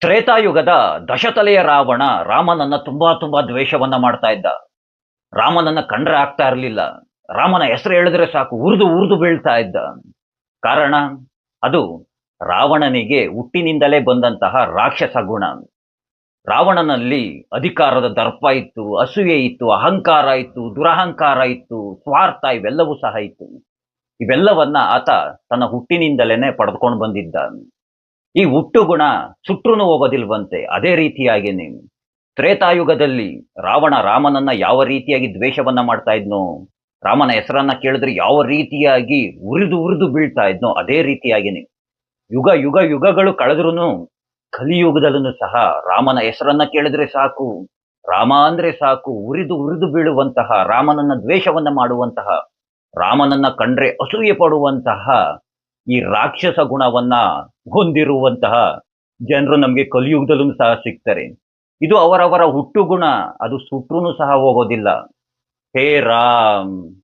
ತ್ರೇತಾಯುಗದ ದಶತಲೆಯ ರಾವಣ ರಾಮನನ್ನ ತುಂಬಾ ದ್ವೇಷವನ್ನ ಮಾಡ್ತಾ ಇದ್ದ. ರಾಮನನ್ನ ಕಂಡ್ರೆ ಆಗ್ತಾ ಇರಲಿಲ್ಲ. ರಾಮನ ಹೆಸರು ಹೇಳಿದ್ರೆ ಸಾಕು ಉರಿದು ಉರಿದು ಬೀಳ್ತಾ ಇದ್ದ. ಕಾರಣ ಅದು ರಾವಣನಿಗೆ ಹುಟ್ಟಿನಿಂದಲೇ ಬಂದಂತಹ ರಾಕ್ಷಸ ಗುಣ. ರಾವಣನಲ್ಲಿ ಅಧಿಕಾರದ ದರ್ಪ ಇತ್ತು, ಅಸೂಯೆ ಇತ್ತು, ಅಹಂಕಾರ ಇತ್ತು, ದುರಹಂಕಾರ ಇತ್ತು, ಸ್ವಾರ್ಥ ಇವೆಲ್ಲವೂ ಸಹ ಇತ್ತು. ಇವೆಲ್ಲವನ್ನ ಆತ ತನ್ನ ಹುಟ್ಟಿನಿಂದಲೇನೆ ಪಡೆದುಕೊಂಡು ಬಂದಿದ್ದ. ಈ ಹುಟ್ಟು ಗುಣ ಸುಟ್ರೂ ಹೋಗೋದಿಲ್ವಂತೆ. ಅದೇ ರೀತಿಯಾಗಿನೇ ತ್ರೇತಾಯುಗದಲ್ಲಿ ರಾವಣ ರಾಮನನ್ನ ಯಾವ ರೀತಿಯಾಗಿ ದ್ವೇಷವನ್ನ ಮಾಡ್ತಾ ಇದ್ನೋ, ರಾಮನ ಹೆಸರನ್ನ ಕೇಳಿದ್ರೆ ಯಾವ ರೀತಿಯಾಗಿ ಉರಿದು ಉರಿದು ಬೀಳ್ತಾ ಇದ್ನೋ, ಅದೇ ರೀತಿಯಾಗಿನೇ ಯುಗಗಳು ಕಳೆದ್ರೂ ಕಲಿಯುಗದಲ್ಲೂ ಸಹ ರಾಮನ ಹೆಸರನ್ನ ಕೇಳಿದ್ರೆ ಸಾಕು, ರಾಮ ಅಂದ್ರೆ ಸಾಕು ಉರಿದು ಉರಿದು ಬೀಳುವಂತಹ, ರಾಮನನ್ನ ದ್ವೇಷವನ್ನ ಮಾಡುವಂತಹ, ರಾಮನನ್ನ ಕಂಡ್ರೆ ಅಸೂಯೆ ಪಡುವಂತಹ ಈ ರಾಕ್ಷಸ ಗುಣವನ್ನ ಹೊಂದಿರುವಂತಹ ಜನರು ನಮಗೆ ಕಲಿಯುಗದಲ್ಲೂ ಸಹ ಸಿಗ್ತಾರೆ. ಇದು ಅವರವರ ಹುಟ್ಟು ಗುಣ. ಅದು ಸುಟ್ರೂ ಸಹ ಹೋಗೋದಿಲ್ಲ. ಹೇ ರಾಮ್.